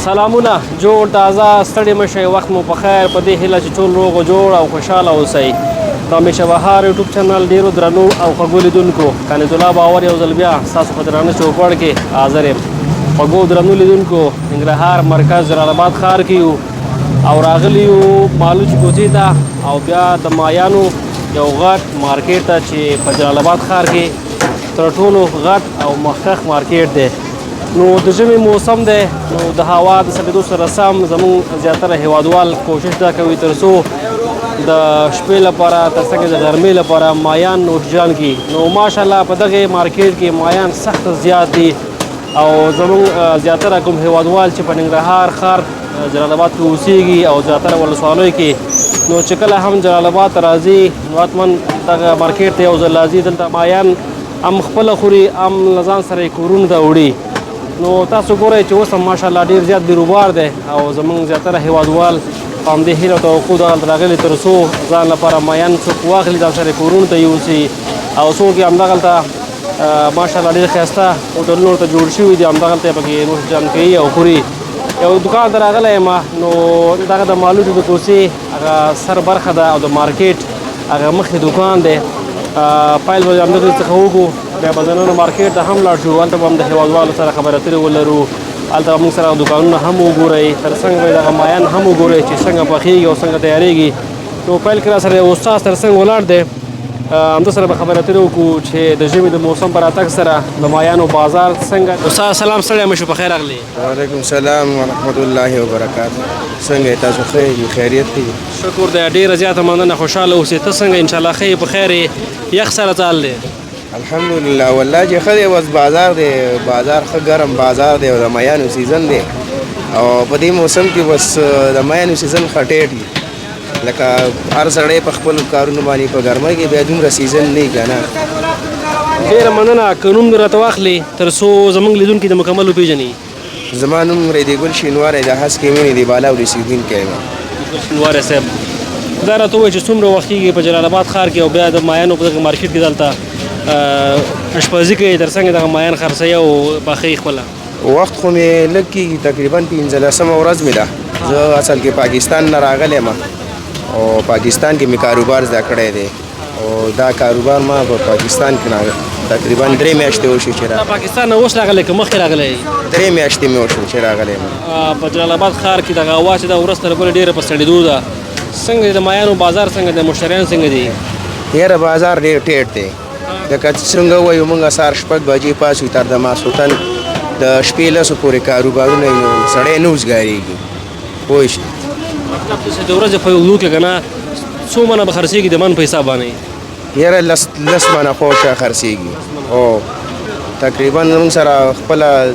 سلامونه جوړ تازه ستړي مشئ وخت مو په خیر په دې هیله چې ټول روغ جوړ او خوشحاله اوسئ د همیشه بهار یوټیوب چینل ډیرو درنو او خوږو لیدونکو کنیزالله باور یو ځل بیا ستاسو په درانه چوپړ کې حاضر یم خوږو درنو لیدونکو ننګرهار مرکز جلال آباد ښار کې یو او راغلي یو مالوچ کوڅې ته او بیا د مایانو یو غټ مارکیټ ته چې په جلال آباد ښار کې تر ټولو غټ او مخکښ مارکیټ دی نو د ژمي موسم دی نو د هوا د سړېدو سره سم زموږ زیاتره هیوادوال کوشش دا کوي تر څو د شپې لپاره تر څنګه د غرمې لپاره مایان نوشجان کړي نو ماشاءالله په دغه مارکیټ کې مایان سخت زیات دي او زموږ زیاتره کوم هیوادوال چې په ننګرهار ښار جلال آباد کې اوسیږي او زیاتره ولسوالیو کې نو چې کله هم جلال آباد ته راځي نو حتما دغه مارکیټ ته یو ځل راځي دلته مایان هم خپله خوري هم له ځان سره یې کورونو ته وړي نو تاسو ګورئ چې اوس هم ماشاءالله ډېر زیات بیروبار دی او زموږ زیاتره هیوادوال په همدې هیله او توقع دغلته راغلي تر څو ځان لپاره مایان څوک واخلي ځان سره کورونو ته یوسي او څوک یې همدغلته ماشاءالله ډېر ښایسته هوټلونه ورته جوړ شوي دي همدغلته یې پکې نوشجان کوي او خوري یو دکان ته راغلی یم نو دغه د مالوچو د کوڅې هغه سر برخه ده او د مارکیټ هغه مخکې دکان دی پیل به همدغې څخه وکړو بیا به دننه مارکیټ ته هم لاړ شو هلته به هم د هیوادوالو سره خبرې اترې ولرو هلته به موږ سره دوکانونه هم وګورئ تر څنګ به دغه مایان هم وګورئ چې څنګه پخېږي او څنګه تیارېږي نو پیل کې را سره یو استاد تر څنګ ولاړ دی همده سره به خبرې اترې وکړو چې د ژمي د موسم په راتګ سره د مایانو بازار څنګه استاد سلام ستړی مه شو په خیر راغلی وعلیکم السلام ورحمت الله وبرکاته څنګه تاسو ښه خیریت دی شکر دی ډېره زیاته مننه خوشحاله اوسئ ته څنګه انشاءالله ښه په خیر یې یخ سره ځال دی الحمدلله والله چې ښه دی اوس بازار دی بازار ښه ګرم بازار دی او د مایانو سیزن دی او په دې موسم کې بس د مایانو سیزن ښه ټیټ دی لکه هر سړی په خپلو کارونو باندې په ګرمۍ کې بیا دومره سیزن نه وي که نه ډېره مننه که نوم دې راته واخلې تر څو زموږ لیدونکي د مکمل وپېژني زما نوم ریدیګل شینواری د هسکې مینې د بالا اوسېدونکی یم شینواری صاحب دا راته ووایه چې څومره وخت کېږي په جلال آباد ښار کې او بیا د مایانو په دغه مارکیټ کې دلته اشپزي کوي تر څنګه دغه مایان خرڅوي او پخوي خپله وخت خو مې لږ کېږي تقریبا 15مه ورځ مې ده زه اصل کې پاکستان نه راغلی یم او پاکستان کې مې کاروبار زده کړی دی او دا کاروبار ما په پاکستان کې تقریبا 3 میاشتې وشو چې راغلی پاکستان نه اوس راغلی که مخکې راغلی 3 میاشتې مې وشو چې راغلی یم په جلال آباد ښار کې دغه هوا چې دا ورځ تر بلې ډېره په سړېدو ده څنګه د مایانو بازار څنګه دی مشتریان څنګه دي یاره بازار ډېر ټیټ دی لکه څنګه ووایو موږ سهار 6 بجې پاسو تر د ماسخوتن د شپې 10 پورې کاروبارونه نو سړی نه اوسګارېږي پوه شي مطلب چې د ورځې په یو لو کې که نه څو منه به خرڅېږي د من په حساب باندې یاره لس منه خوشه خرڅېږي او تقریبا موږ سره خپله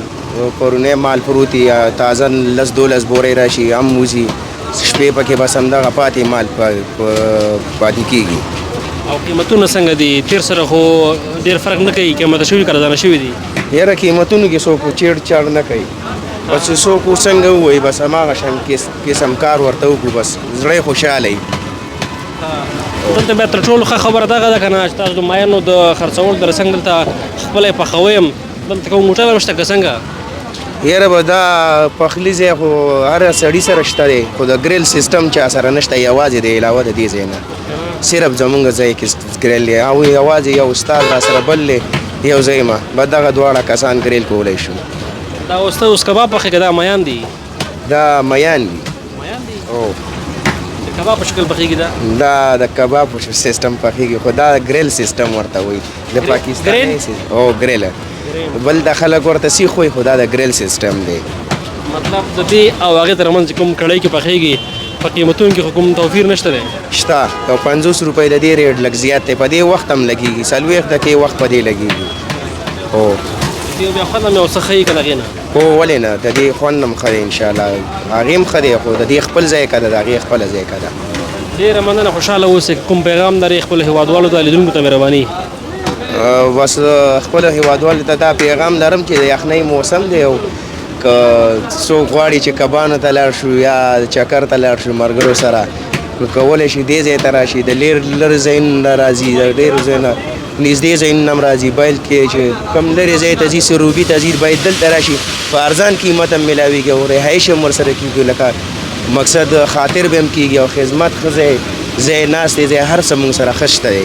پرونی مال پروت یا تازه 10-12 بورې راشي هم وځي شپې پکې بس همدغه پاتې مال پاتې کېږي او قیمتونه څنګه دي تیر سره خو ډېر فرق نه کوي قیمته شوي که ارزانه شوي دي یاره قیمتونو کې څوک چیړ چاړ نه کوي بس څوک څنګه ووایي بس هماغه شان قسم کار ورته وکړو بس زړی خوشحاله وي دلته بیا تر ټولو ښه خبره دغه ده که نه چې تاسو د مایانو د خرڅولو تر څنګ دلته خپله یې پخوی یم دلته کوم موټر هم شته که څنګه یاره به دا پخلي ځای خو هر سړي سره شته دی خو د ګریل سیسټم چا سره نشته یوازې د علاوه د دې ځای نه صرف زمونږ ځای کې ګریل دی او یوازې یو استاد را سره بل دی یو ځای ما به دغه دواړه کسان ګریل کولی شو دا اوس کباب پخې که دا میان دي دا میان دي میان دي او د کباب په شکل پخېږي دا د کباب په سیسټم پخېږي خو دا ګریل سیسټم ورته وایي د پاکستان او ګریل بل د خلک ورته سیخ وایي خو دا د ګریل سیسټم دی مطلب د دې او هغې تر منځ کوم کړۍ کې پخېږي په قیمتونو کې خو کوم توفیر نشته دی شته او 50 روپۍ د دې ریټ لږ زیات دی په دې وخت هم لګېږي 40 دقیقې وخت په دې لګېږي هو بیا خوند هم یو څه ښه وي که د هغې نه هو ولې نه د دې خوند هم ښه دی انشاءالله هغې هم ښه دی خو د دې خپل ځای که ده د هغې خپله ځای که ده ډېره مننه خوشحاله اوسئ کوم پیغام لرئ خپلو هېوادوالو ته لیدونکو ته مهرباني بس خپلو هېوادوالو ته دا پیغام لرم چې د یخنۍ موسم دی او که څوک غواړي چې کبانو ته لاړ شو یا چکر ته لاړ شو ملګرو سره نو کولی شي دې ځای ته راشي د لرې ځایونو نه راځي د ډېرو ځایونو نږدې ځایونه هم راځي بلکې چې کم لرې ځای ته ځي سروبي ته ځي باید دلته راشي په ارزان قیمت هم میلاویږي او رهایش هم ورسره کېږي لکه مقصد خاطر به هم کېږي او خدمت ښه ځای ناست دی ځای هر څه موږ سره ښه شته دی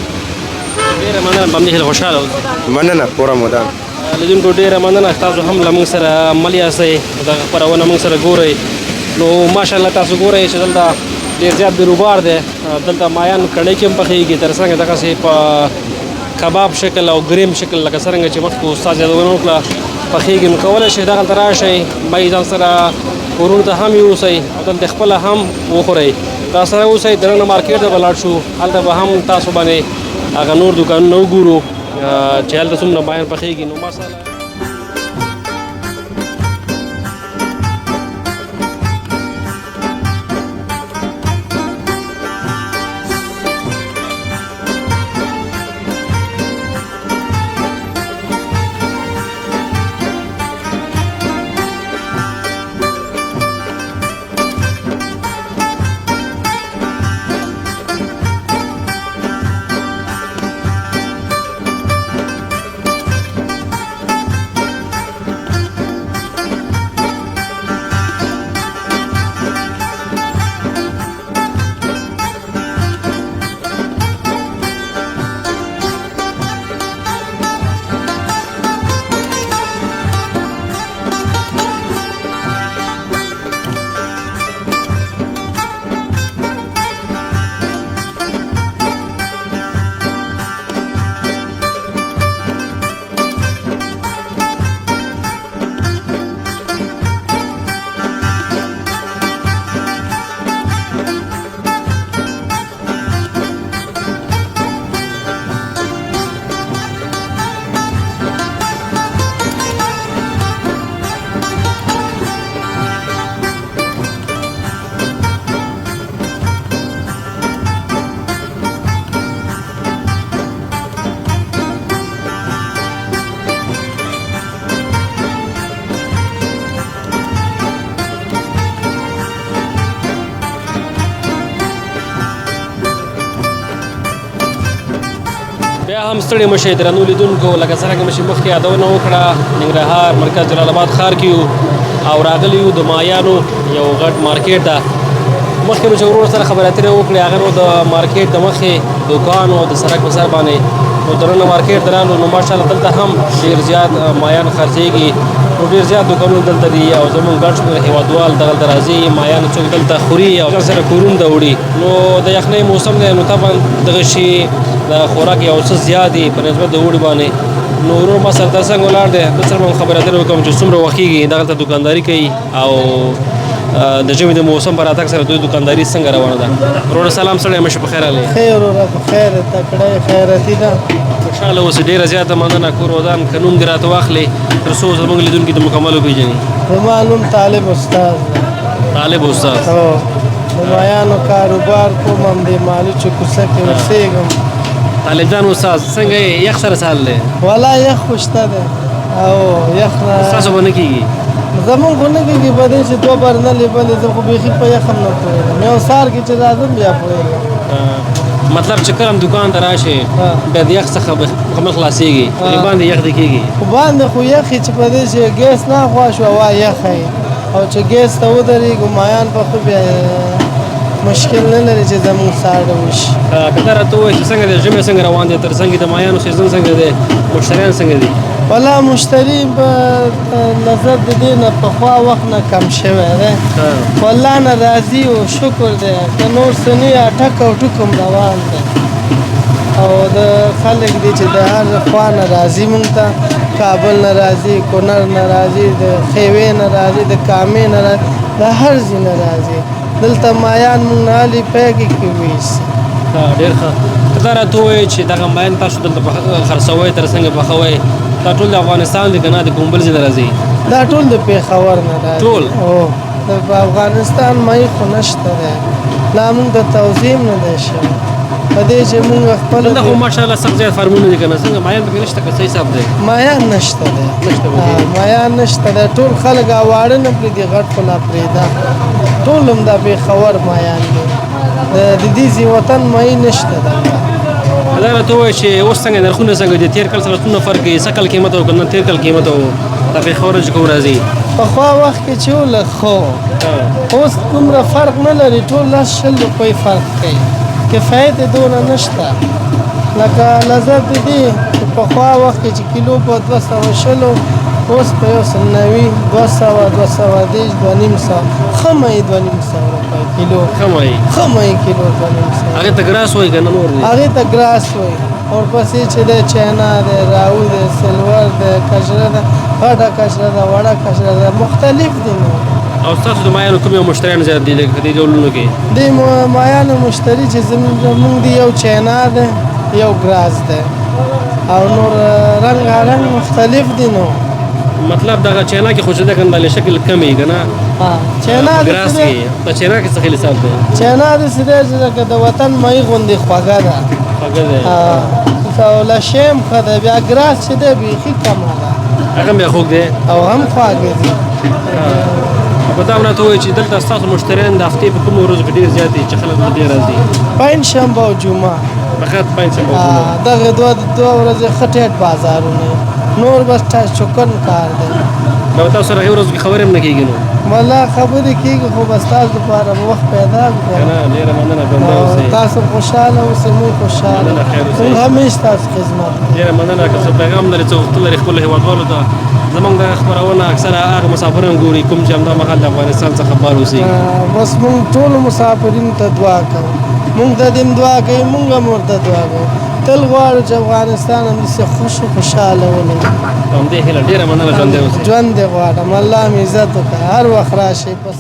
ډېره مننه په همدې هیله خوشحاله اوسئ مننه پوره مدام لیدونکو ډېره مننه تاسو هم له موږ سره مل یاستئ دغه خپرونه موږ سره ګورئ نو ماشاءالله تاسو ګورئ چې دلته ډېر زیات بیروبار دی دلته مایان کړۍ کې هم پخېږي تر څنګ دغسې په کباب شکل او ګریم شکل لکه څرنګه چې مخکې استاد یادونه وکړه پخېږي نو کولی شئ دغلته راشئ مای ځان سره کورونو ته هم یوسئ او دلته خپله هم وخورئ راسره اوسئ دننه مارکېټ ته به لاړ شو هلته به هم تاسو باندې هغه نور دوکانونه وګورو چې هلته څومره مایان پخېږي نو ماشاءالله بیا هم ستړي مه شئ درنو لیدونکو لکه څرنګه مې چې مخکې یادونه وکړه ننګرهار مرکز جلال آباد ښار کې یو او راغلي یو د مایانو یو غټ مارکیټ ته مخکې مې چې ورور سره خبرې اترې وکړې هغه نو د مارکیټ د مخې دوکان او د سړک په سر باندې نو دننه مارکیټ ته رالو نو ماشاءالله دلته هم ډېر زیات مایان خرڅېږي نو ډېر زیات دوکانونه دلته دي او زموږ ګڼ شمېر هېوادوال دغلته راځي مایان څوک دلته خوري او ځان سره کورونو ته وړي نو د یخنۍ موسم دی نو طبعا دغه شي د خوراک یو څه زیات دي په نسبت د اوړي باندې نو ورور ما سره تر څنګ ولاړ دی ده سره به هم خبرې اترې وکړم چې څومره وخت کېږي دغلته دوکانداري کوي او د ژمي د موسم په راتګ سره دوی دوکانداري څنګه روانه ده وروره سلام سړی مشه په خیر راغلی خیر وروره په خیر تکړه خیراتي ده خوشحاله اوسې ډېره زیاته مننه کور ودان که نوم دې راته واخلې تر څو زموږ لیدونکي د مکمل وپېژني زما نوم طالب استاد ده طالب استاد هو د مایانو کاروبار کوم همدې مالوچو کوڅه کې اوسېږم طالب جان استاد څنګه یې یخ سره سهال دی والا یخ خو شته دی او یخ نه ستاسو به نه کېږي زمونږ خو نه کېږي په دې چې 2 بار نه لیبلې زه خو بیخي په یخ هم نه پوهېږم یو سهار کې چې راځم بیا پوهېږم مطلب چې کله هم دوکان ته راشې بیا د یخ څخه مکمل خلاصېږي ولې باندې یخ دې کېږي خو باندې خو یخ چې په دې چې ګیس نه خوا شو هوا یخی او چې ګیس ته ودرېږو مایان په خو بیا مشکل نه لري چې زموږ ساړه وشي که راته ووایي چې څنګه دی ژمی څنګه روان دی تر څنګ د مایانو سیزن څنګه دی مشتریان څنګه دي والا مشتری په نظر د دې نه پخوا وخت نه کم شوی دی خو الله نه راضي او شکر دی که نور څه نه یا ټک او ټوک هم روان دی او د خلک دي چې د هر خوا نه راځي مونږ ته کابل نه راځي کونړ نه راځي د خیوې نه راځي د کامې نه راځي د هر ځای نه راځي دلته مایان مونږ نه هلې پیګې کې ویسي ډېر ښه که دا راته ووایې چې دغه مایان تاسو دلته خرڅوئ تر څنګه پخوئ دا ټول د افغانستان دی که نه د کوم بل ځای نه راځي دا ټول د پېښور نه راځي ټول د افغانستان مای خو نشته دی لا مونږ د توضیح نه دی شوی په دې چې مونږ خپل دلته خو ماشاءالله سخت زیات فارمونه دي که نه څنګه مایان پکې نشته که صحیح حساب دی مایان نشته دی مایان نشته دی ټول خلک واړه نه پرېږدي غټ خو لا پرېږده ټول هم دا پېښور مایان دي د دې وطن مای نشته دی دا راته ووایه چې اوس څنګه نرخونه څنګه دي تېر کال سره څومره فرق دی سږ کال قیمت او که نه تېر کال قیمت او د پېښور چې کوم راځي پخوا وخت کې چې و لږ ښه اوس دومره فرق نه لري ټول 10-20 روپۍ فرق کوي کفایت یې دونه نشته لکه لذت د دې پخوا وخت کې چې کیلو په 220 اوس په 190 200 210 2.5 ښه مایي 2.5 روپۍ کیلو ښه مایي کیلو 2.5 هغې ته ګراس وایي که نه نور دی هغې ته ګراس وایي ورپسې چې دی چاینا دی راو دی سلور دی کشره ده غټه کشره ده وړه کشره ده مختلف دي نو او ستاسو د مایانو کوم یو مشتریان زیات دي لکه دې ډولونو کې دې مایانو مشتري چې زموږ دی یو چاینا دی یو ګراس دی او نور رنګ مختلف دي نو مطلب دغه چاینا کې خو چې ده کنه شکل کم وي که نه چاینا ګراس کې په چاینا کې څه خیل حساب دی چاینا داسې دی چې لکه د وطن مای غوندې خوږه ده خوږه دی او لشیم ښه ده بیا ګراس چې دی بیخي کمه ده هغه هم بیا خوږ دی او هم خواږه دي په دا راته ووایي چې دلته ستاسو مشتریان د هفتې په کومو ورځو کې ډېر زیات دي چې خلک ډېر راځي پنجشنبه او جمعه فقط پنجشنبه او جمعه دغه دوه ورځې ښه ټیټ بازارونه نور بس چکن کار دی نو تاسو سره هغې ورځو کې خبرې هم نه کېږي نو والله خبرې کېږي خو بس تاسو دپاره به وخت پیدا کړو نه ډېره مننه بنده اوسئ تاسو خوشحاله اوسئ موږ خوشحاله موږ همیشه تاسو خدمت ډېره مننه که څه پیغام لري څه غوښتل لري خپلو هېوادوالو ته زموږ دغه خپرونه اکثره هغه مسافران ګوري کوم چې همدا مهال د افغانستان څخه بهر اوسېږي بس موږ ټولو مسافرینو ته دعا کوو موږ د دې دعا کوي موږ هم ورته دعا کوو تل غواړو چې افغانستان همداسې خوشحاله ولري په همدې هیله ډېره مننه ژوندی اوسئ ژوند دې غواړم الله مې عزت وکړه هر وخت راشئ په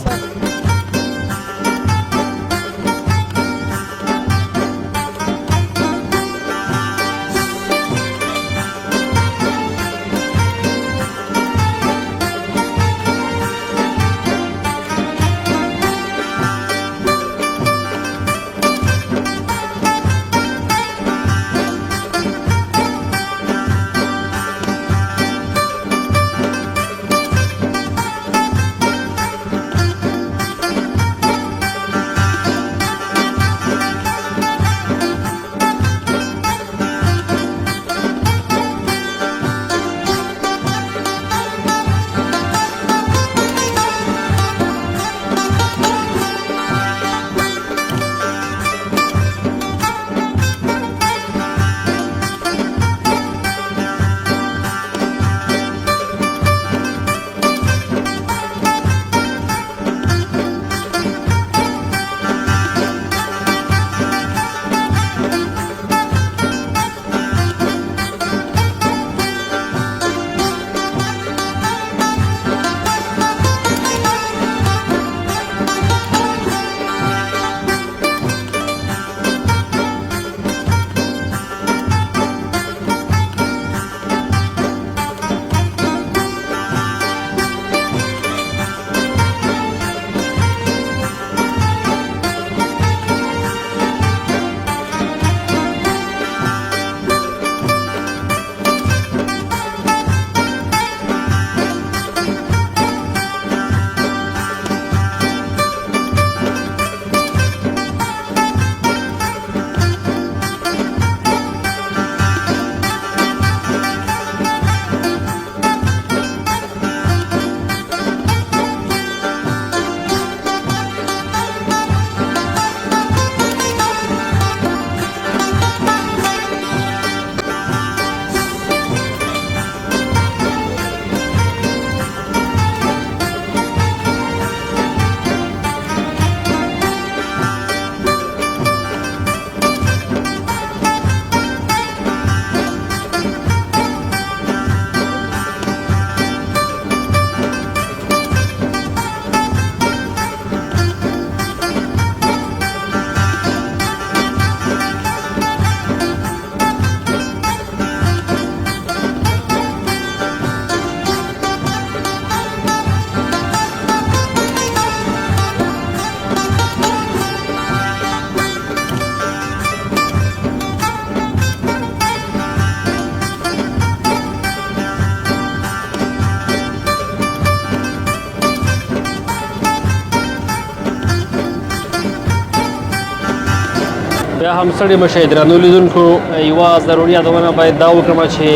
بیا هم ستړي مه شئ درنو لیدونکو یوه ضروري یادونه باید دا وکړم چې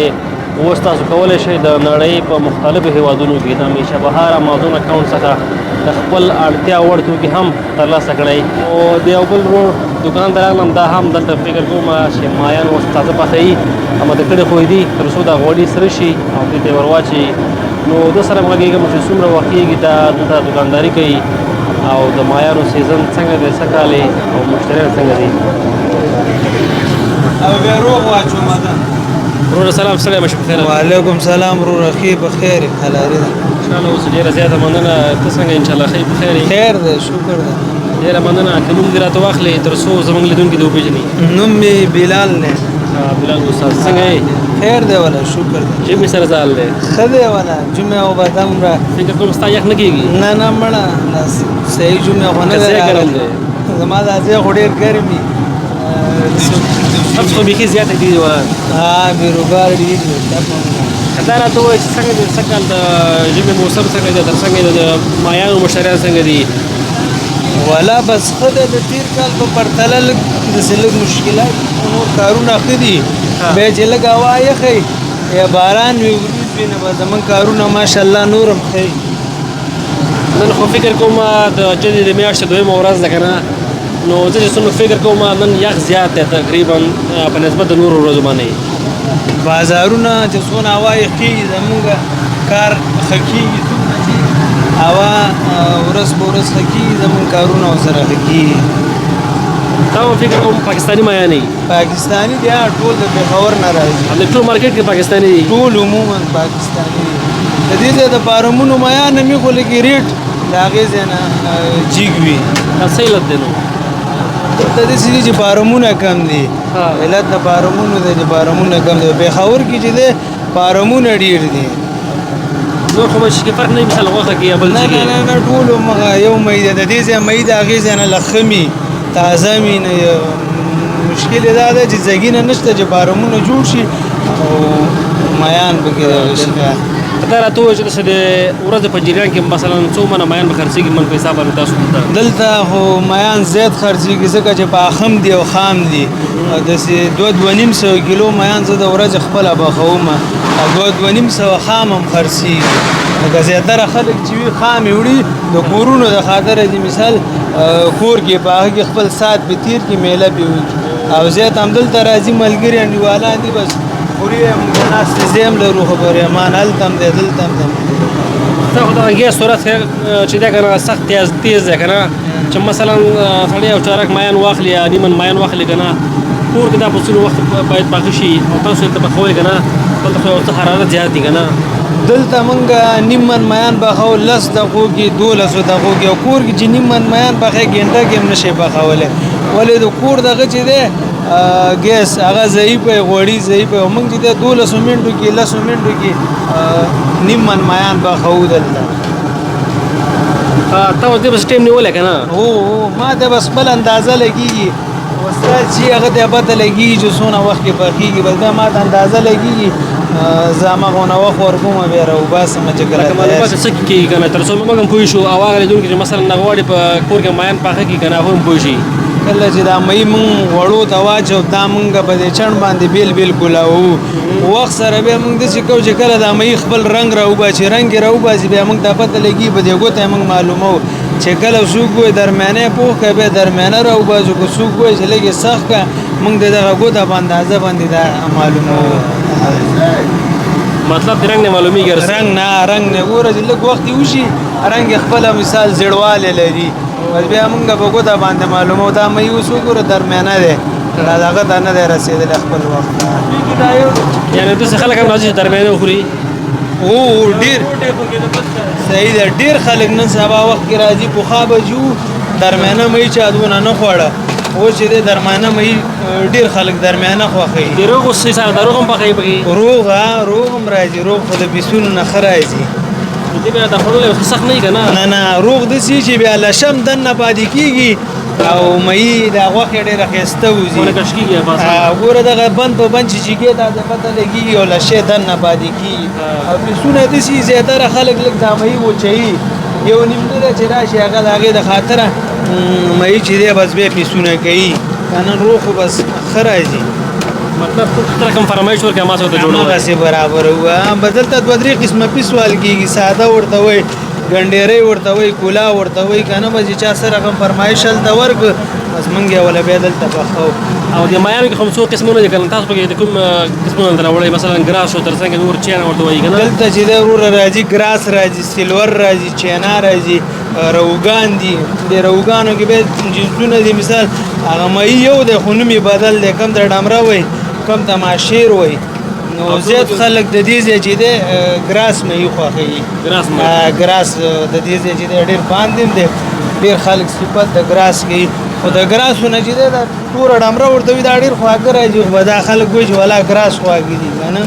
اوس تاسو کولی شئ د نړۍ په مختلفو هیوادونو کې د میشه بهار امازون اکاونټ څخه د خپل اړتیا وړ توکي هم ترلاسه کړئ او د یو بل ورور دوکان ته راغلم دا هم دلته فکر کوم چې مایان اوس تازه پخوي اما د کډې خوی دي تر څو دا غوړي سره شي او دې ته ور واچوي نو ده سره غږېږم چې څومره وخت کېږي دا دلته دوکانداري کوي او د مایانو سیزن څنګه دی څه کالې او مشتریان څنګه دي او بیا روغ واچو مدن وروره سلام ستړی مشه بخیر وعلیکم سلام ورور اخی بخیر حلالي ده انشاءالله اوس ډېره زیاته مننه ته څنګه انشاءالله ښې بخیر یې خیر ده شکر ده ډېره مننه که نوم دې راته واخلې تر څو زموږ لیدونکي دې وپېژني نوم مې بلال دی بلال استاد څنګه یې خیر دی ولا شکر ده ژمي سره ځال دی ښه دی ولا جمعه او بدم را فکر کوم ستا یخ نه کېږي نه نه مړه صحیح جمعه خو نه که دی څه ګرم دی زما دا ځای خو ډېر ګرمي شمس خو بیخي زیاته دي ها بیروبار ډېر دی دا راته ووایه چې څنګه دی څه کال د ژمي موسم څنګه دی څنګه د مایانو مشتریان څنګه دي ولا بس ښه دی د تېر کال په پرتله لږ داسې لږ مشکلات نور کارونه ښه دي بیا چې لږ هوا یخی یا باران وي وریځ وي نو به زمونږ کارونه ماشاءالله نور هم ښه نن خو فکر کوم د جدي د میاشتې دویمه ورځ ده که نه نو زه چې څومره فکر کوم نن یخ زیات دی تقریبا په نسبت د نورو ورځو باندې بازارونه چې څونه هوا یخېږي زمونږ کار ښه کېږي څومره چې هوا ورځ په ورځ ښه کېږي زمونږ کارونه ورسره ښه کېږي تا هم فکر کوم پاکستاني مایانې پاکستاني دی ټول د پېښور نه راځي د ټول مارکیټ کې پاکستاني دي ټول عموما پاکستاني دي د دې ځای د پارمونو میان مې خو لږې ریټ د هغې ځای نه جیګ وي دا څه علت دی نو دلته داسې دي چې پارمونه کم دي علت د پارمونو دی چې پارمونه کم دي پېښور کې چې دی پارمونه ډېر دي نور خو به چې فرق نه وي مثال غوښه کې یا بل څه کې نه ټول یو مۍ دی د دې ځای مۍ د هغې ځای نه لښه مي تازه مي نه مشکل یې دا ده چې ځګي نه نشته چې فارمونه جوړ شي او میان پکې دغه شي دا راته ووایه چې داسې د ورځې په جریان کې مثلا څو منه میان به خرڅېږي من په حساب باندې تاسو ته دلته خو میان زیات خرڅېږي ځکه چې پاخم دي او خام دي داسې 2-2.5 کیلو میان زه د ورځې خپله پخوم او 2-2.5 خام هم خرڅېږي لکه زیاتره خلک چې وي خام یې وړي د کورونو د خاطره دي مثال کور کې په هغه کې خپل ساعت په تیر کې میله پې وکړي او زیات همدلته راځي ملګري انډیوالان دي بس خوري هم د ناستې ځای هم لرو خبرې امان هلته هم دی دلته هم دی دا خو دغه ګیس صورت چې دی که نه سخت تیز دی که نه چې مثلا سړی یو چارک مایان واخلي یا نیمن مایان واخلي که نه کور کې دا په څلو وخت باید پاخه شي او تاسو یې ته پخوئ که نه دلته خو یو څه حرارت زیات دي که نه دلته مونږ نیم من میان پخو 10 دقیقو کې 12 دقیقو کې او کور کې چې نیم من میان پخې ګنټه کې هم نشي پخولی ولې د کور دغه چې دی ګیس هغه ضعیف وي غوړي ضعیف وي موږ چې د 12 منټو کې 10 منټو کې نیم من میان پخو دلته تا اوس دې بس ټایم نیولی که نه هو ما ته بس بل اندازه لګېږي استاد چې هغه ته پته لګېږي چې څونه وخت کې پخېږي بس بیا ما ته اندازه لګېږي زه هماغونه وخت ورکوم بیا راوباسم چې کله معلومات څه کېږي که نه تر څو موږ هم پوه شو او هغه لیدونکي چې مثلا نه غواړي په کور کې مایان پاخه کړي که نه هغوی هم پوه شي کله چې دا مۍ مونږ وړو ته واچو دا مونږ په دې چڼ باندې بیل بیل کولاوو وخت سره بیا مونږ داسې کوو چې کله دا مۍ خپل رنګ راوباسي رنګ یې راوباسي بیا مونږ ته پته لګي په دې ګوته مونږ معلومو چې کله څوک وایي درمیانه پوخ که بیا درمیانه راوباسو که څوک وایي چې لږ یې سخت که مونږ د دغه ګوته په اندازه باندې دا معلومو مطلب د رنګ نه معلومیږي رنګ نه ګوره چې لږ وخت وشي رنګ یې خپله مثال زیړوالی لري بس بیا مونږ په ګوته باندې معلومو دا مۍ اوس وګوره درمیانه دی دا دغه ته نه دی رسېدلی خپل وخت یعنې داسې خلک هم راځي چې درمیانه وخوري او ډېر صحیح ده ډېر خلک نن سبا وخت کې راځي پخوا به جو درمیانه مۍ چا دونه نه خوړه اوس چې دی درمیانه مۍ ډېر خلک درمیانه خوښوي د روغ اوس حساب د روغ هم پخوي پکې روغ هم راځي روغ خو د پیسونو نه ښه راځي دې بیا د خوړلو یو څه سخت نه وي که نه نه روغ داسې چې بیا لشم دننه پاتې کېږي او مۍ د غوښې ډېره ښایسته وځي کش کېږي ګوره دغه بند په بند چې چیګې ته د پته لګېږي او لشې دننه پاتې کېږي او پیسونه داسې زیاتره خلک لږ دا مۍ وچوي یو نیم نه ده چې راشي هغه د هغې د خاطره مۍ چې دی بس بیا پیسونه کوي کنه روح خو بس ښه راځي مطلب ته رقم فرمایش ورکړه ما سره ته جوړو هماغسې برابر وه بدلته دوه درې قسمه پیس وال کېږي ساده ورته وایي ګنډېری ورته وایي کولا ورته وایي که نه به چې چا څه رقم فرمایش هلته ورکړه بس موږ یې وله بیا دلته پخوو او د مایانو کې هم څو قسمونه دي که نه تاسو پکې د کوم قسمونه دلته راوړئ مثلا ګراس او تر څنګ نور چین ورته وایي که نه دلته چې دی وروره راځي ګراس راځي سیلور راځي چینا راځي روګان دي د روګانو کې بیا جنسونه دي مثال هغه ماهي یو دی خو نوم یې بدل دی کم ته ډمره وایي کم ته ماشیر وایي نو زیات خلک د دې ځای چې دی ګراس ماهي خوښوي ګراس د دې ځای چې دی ډېر باندې دی ډېر خلک صفت د ګراس کوي خو د ګراسونه چې دی دا توره ډمره ورته وي دا ډېر خواږه راځي خو به دا خلک وایي چې ولا ګراس خواږه دي که نه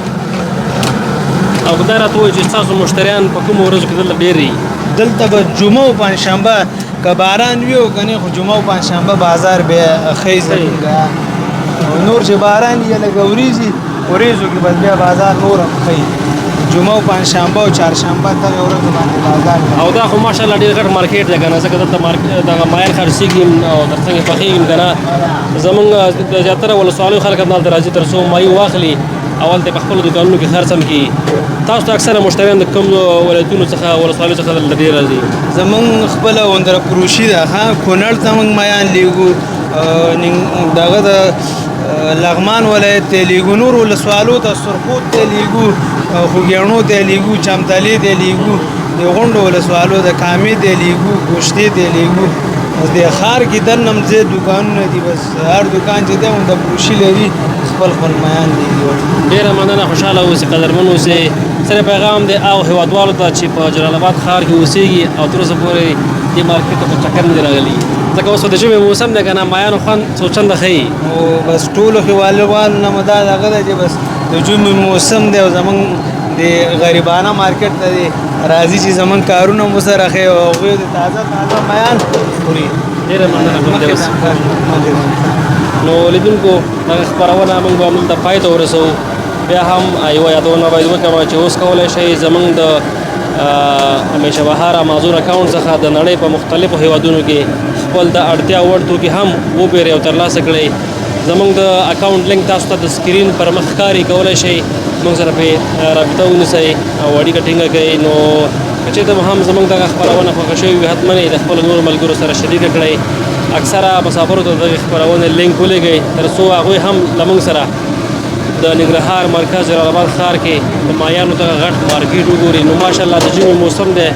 او دا راته وایي چې ستاسو مشتریان په کومو ورځو کې دلته ډېر وي دلته به جمعه او پنجشنبه که باران وي او که نه خو جمعه او پنجشنبه بازار بیا ښه زمونږ نور چې باران یې لږه وریځي وریځو کې بس بیا بازار نور هم ښه جمعه او پنجشنبه او چهارشنبه دغه ورځو باندې بازار او دا خو ماشاءالله ډېر غټ مارکیټ دی که نه ځکه دلته دغه مایل خرڅېږي او تر څنګ پخېږي که نه زمونږ د زیاتره ولسوالیو خلک هم دلته راځي تر څو مایي واخلي او هلته په خپلو دوکانونو کې خرڅ هم کړي تاسو ته اکثره مشتریان د کوم ولایتونو څخه ولسوالیو څخه دلته ډېر راځي زمونږ خپله وندره فروشي ده ښه کونړ ته موږ میان لیږو دغه د لغمان ولایت ته لیږو نور ولسوالو ته سرخود ته لیږو خوږیاڼو ته لیږو چمتالې ته لیږو د غونډو ولسوالو د کامې ته لیږو ګوشتې ته لیږو د ښار کې دننه هم ځای دوکانونه دي بس هر دوکان چې دی د فروشي لري خپل خپل میان لیږي ډېره مننه خوشحاله اوسئ قدرمن اوسئ سره پیغام دی او هیوادوالو ته چې په جلال آباد ښار کې اوسېږي او تر اوسه پورې دې مارکېټ ته په چکر نه دي راغلي ځکه اوس د ژمي موسم دی که نه مایانو خوند څو چنده ښیي او بس ټولو هېوادوالو نه مو دا دغه دی چې بس د ژمي موسم دی او زمونږ د غریبانه مارکېټ ته دی راځي چې زمونږ کارونه مو سره ښیي او هغوی د تازه میان خوري ډېره مننه نو لیدونکو دغه خپرونه موږ به همدلته پای ته ورسوو بیا هم یوه یادونه باید وکړم چې اوس کولی شئ زموږ د همیشه بهار امازون اکاونټ څخه د نړۍ په مختلفو هیوادونو کې خپل د اړتیا وړ توکي هم وپېرئ او ترلاسه کړئ زموږ د اکاونټ لینک تاسو ته د سکرین پر مخ ښکاري کولی شئ موږ سره پرې رابطه ونیسئ او اړیکه ټینګه کړئ نو که چېرته هم زموږ دغه خپرونه خوښه شوې وي حتما یې د خپلو نورو ملګرو سره شریکه کړئ اکثره مسافرو ته دغې خپرونې لینک ولېږئ تر څو هغوی هم له موږ سره د ننګرهار مرکز جلال آباد ښار کې د مایانو دغه غټ مارکېټ وګوري نو ماشاءالله د ژمي موسم دی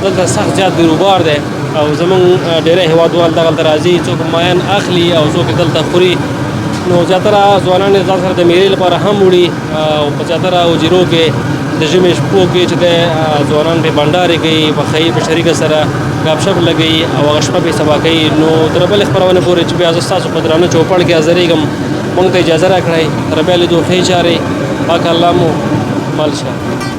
دلته سخت زیات بیروبار دی او زموږ ډېری هېوادوال دغلته راځي څوک مایان اخلي او څوک دلته خوري نو زیاتره ځوانان یې ځان سره د میلې لپاره هم وړي او په زیاتره حجرو کې د ژمي شپو کې چې دی ځوانان پرې بنډارې کوي پخوي په شریکه سره ګپ شپ لګوي او هغه شپه پرې سبا کوي نو تر بلې خپرونې پورې چې بیا زه ستاسو په درانه چوپړ کې حاضرېږم موږ ته اجازه راکړئ تر بیا لیدو ښې چارې پاک الله مو مل شه